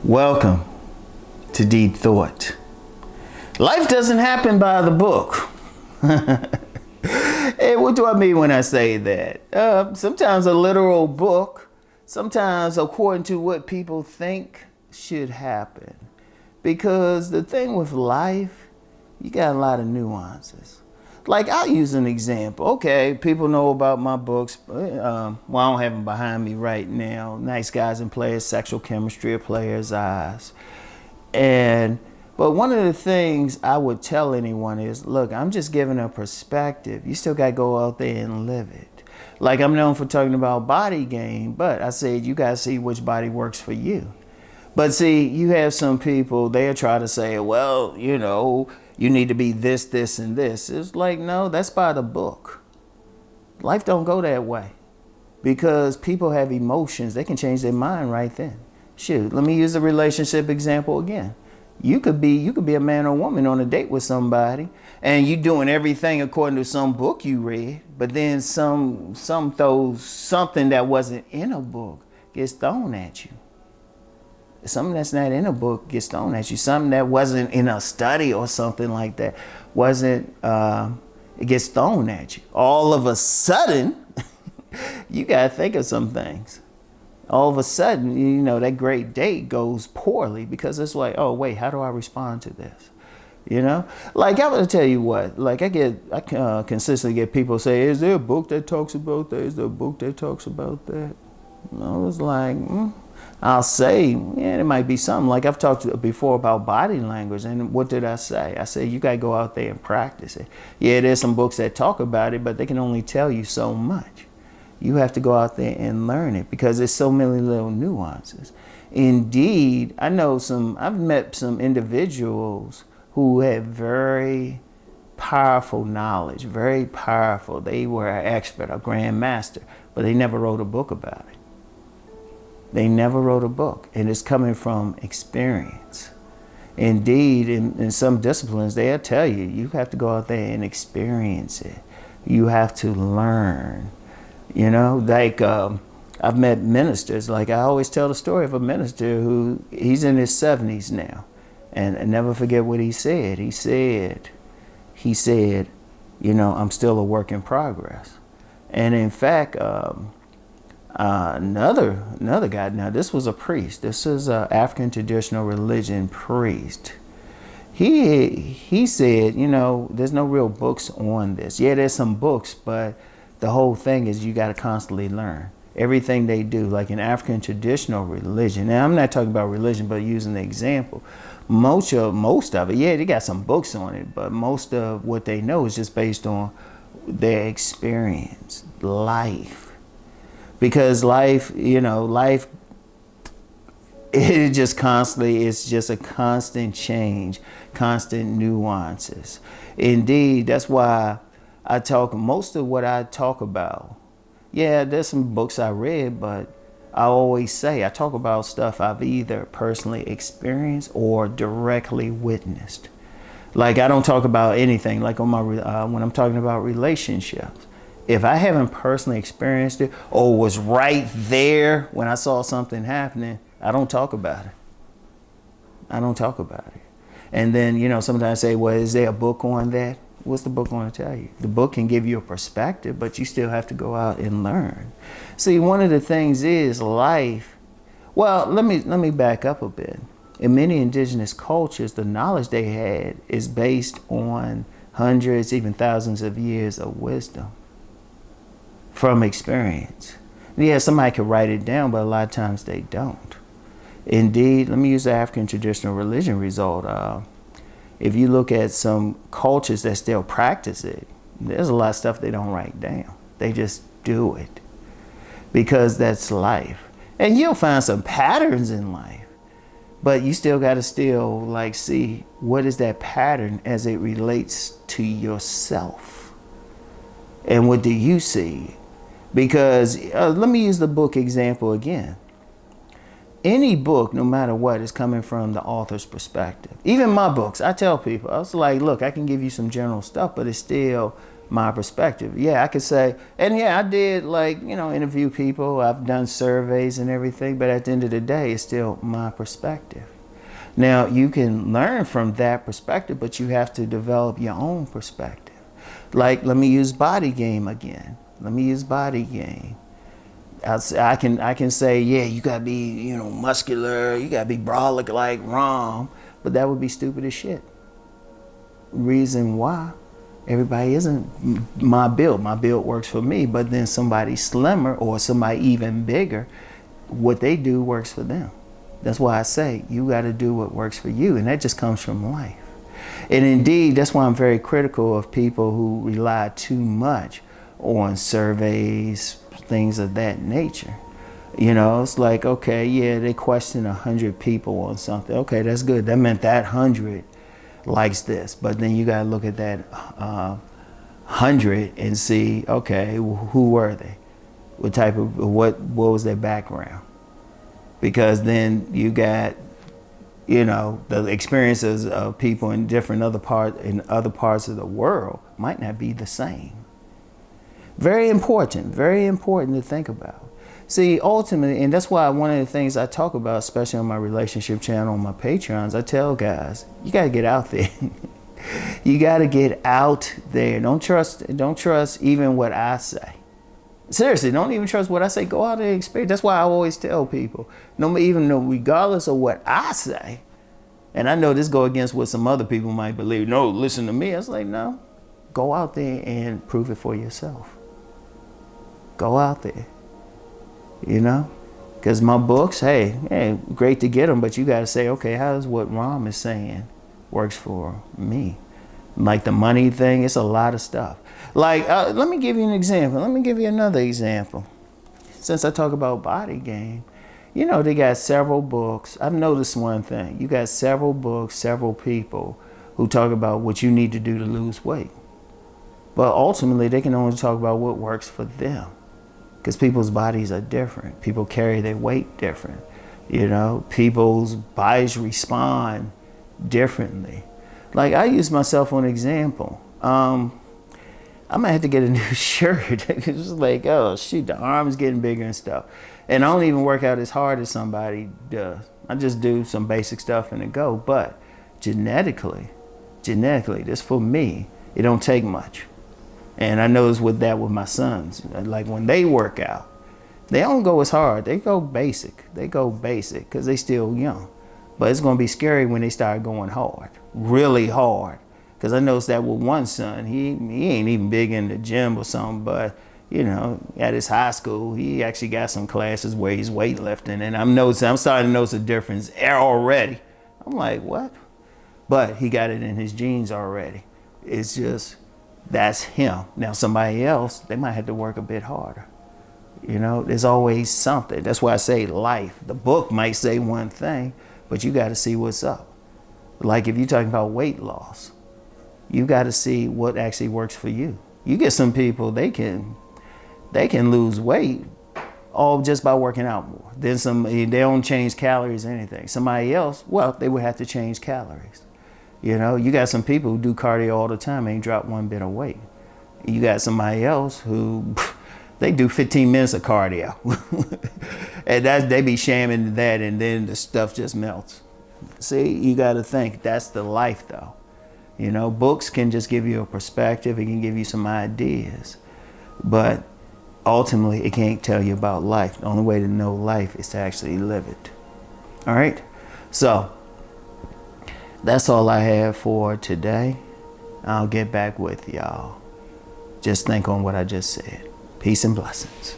Welcome to Deep Thought. Life doesn't happen by the book. And what do I mean when I say that? Sometimes a literal book, sometimes according to what people think should happen. Because the thing with life, you got a lot of nuances. Like, I'll use an example. Okay, people know about my books. Well, I don't have them behind me right now. Nice Guys and Players, Sexual Chemistry of Players' Eyes. But one of the things I would tell anyone is, look, I'm just giving a perspective. You still got to go out there and live it. Like, I'm known for talking about body game, but I said you got to see which body works for you. But see, you have some people, they'll try to say, well, you need to be this, this, and this. It's like, no, that's by the book. Life don't go that way. Because people have emotions. They can change their mind right then. Shoot, let me use a relationship example again. You could be a man or woman on a date with somebody, and you doing everything according to some book you read, but then some throws something that wasn't in a book gets thrown at you. Something that's not in a book gets thrown at you. Something that wasn't in a study or something like that it gets thrown at you. All of a sudden, you gotta think of some things. All of a sudden, that great date goes poorly because it's like, oh wait, how do I respond to this? Like, I'm gonna tell you what. Like, I consistently get people say, "Is there a book that talks about that? Is there a book that talks about that?" And I was like, I'll say, yeah, there might be something. Like, I've talked before about body language, and what did I say? I said, you gotta go out there and practice it. Yeah, there's some books that talk about it, but they can only tell you so much. You have to go out there and learn it because there's so many little nuances. Indeed, I've met some individuals who had very powerful knowledge, very powerful. They were an expert, a grandmaster, but they never wrote a book about it. They never wrote a book, and it's coming from experience. Indeed, in some disciplines, they'll tell you, you have to go out there and experience it. You have to learn. Like, I've met ministers. Like, I always tell the story of a minister who, he's in his 70s now, and I never forget what he said. He said, I'm still a work in progress. And in fact, another guy, now this was a priest. This is an African traditional religion priest. He said, there's no real books on this. Yeah, there's some books, but the whole thing is you got to constantly learn. Everything they do, like in African traditional religion. Now, I'm not talking about religion, but using the example. Most of it, yeah, they got some books on it, but most of what they know is just based on their experience, life. Because life, it's just a constant change, constant nuances. Indeed, that's why most of what I talk about, yeah, there's some books I read, but I always say I talk about stuff I've either personally experienced or directly witnessed. Like, I don't talk about anything, like on when I'm talking about relationships. If I haven't personally experienced it or was right there when I saw something happening, I don't talk about it. I don't talk about it. And then, sometimes I say, well, is there a book on that? What's the book going to tell you? The book can give you a perspective, but you still have to go out and learn. See, one of the things is life. Well, let me back up a bit. In many indigenous cultures, the knowledge they had is based on hundreds, even thousands of years of wisdom from experience. Yeah, somebody could write it down, but a lot of times they don't. Indeed, let me use the African traditional religion result. If you look at some cultures that still practice it, there's a lot of stuff they don't write down. They just do it because that's life. And you'll find some patterns in life, but you still got to see what is that pattern as it relates to yourself. And what do you see? Because let me use the book example again. Any book, no matter what, is coming from the author's perspective. Even my books, I tell people, I was like, look, I can give you some general stuff, but it's still, my perspective. Yeah, I could say, and yeah, I did like, you know, interview people. I've done surveys and everything, but at the end of the day, it's still my perspective. Now, you can learn from that perspective, but you have to develop your own perspective. Like, let me use body game again. Let me use body game. I can say, yeah, you gotta be, you know, muscular, you gotta be brolic like Rom, but that would be stupid as shit. Reason why? Everybody isn't my build. My build works for me, but then somebody slimmer or somebody even bigger, what they do works for them. That's why I say you got to do what works for you, and that just comes from life. And indeed, that's why I'm very critical of people who rely too much on surveys, things of that nature. You know, it's like, okay, yeah, they question 100 people on something. Okay, that's good. That meant that 100 likes this, but then you got to look at that 100 and see, okay, who were they? What type of, what was their background? Because then you got, you know, the experiences of people in different other parts of the world might not be the same. Very important to think about. See, ultimately, and that's why one of the things I talk about, especially on my relationship channel, on my Patreons, I tell guys, you got to get out there. You got to get out there. Don't trust even what I say. Seriously, don't even trust what I say. Go out there and experience. That's why I always tell people, regardless of what I say, and I know this go against what some other people might believe. No, listen to me. I was like, no, go out there and prove it for yourself. Go out there. You know, because my books, hey, great to get them, but you got to say, okay, how does what Rom is saying works for me? Like the money thing, it's a lot of stuff. Like, let me give you an example. Let me give you another example. Since I talk about body game, you know, they got several books. I've noticed one thing. You got several books, several people who talk about what you need to do to lose weight. But ultimately, they can only talk about what works for them. Because people's bodies are different. People carry their weight different. You know, people's bodies respond differently. Like, I use myself on an example. I might have to get a new shirt. It's like, oh, shoot, the arm's getting bigger and stuff. And I don't even work out as hard as somebody does. I just do some basic stuff and it go. But genetically, this for me, it don't take much. And I notice with my sons, like when they work out, they don't go as hard. They go basic. Because they still young. But it's going to be scary when they start going hard, really hard. Because I noticed that with one son, he ain't even big in the gym or something, but you know, at his high school, he actually got some classes where he's weightlifting, and I'm starting to notice a difference already. I'm like, what? But he got it in his genes already. It's just, that's him. Now somebody else, they might have to work a bit harder. You know, there's always something. That's why I say life. The book might say one thing, but you got to see what's up. Like if you're talking about weight loss, you got to see what actually works for you. You get some people, they can lose weight all just by working out more. Then they don't change calories or anything. Somebody else, well, they would have to change calories. You know, you got some people who do cardio all the time, ain't drop one bit of weight. You got somebody else who, they do 15 minutes of cardio. And they be shamming that, and then the stuff just melts. See, you got to think, that's the life though. You know, books can just give you a perspective, it can give you some ideas, but ultimately it can't tell you about life. The only way to know life is to actually live it. All right, so that's all I have for today. I'll get back with y'all. Just think on what I just said. Peace and blessings.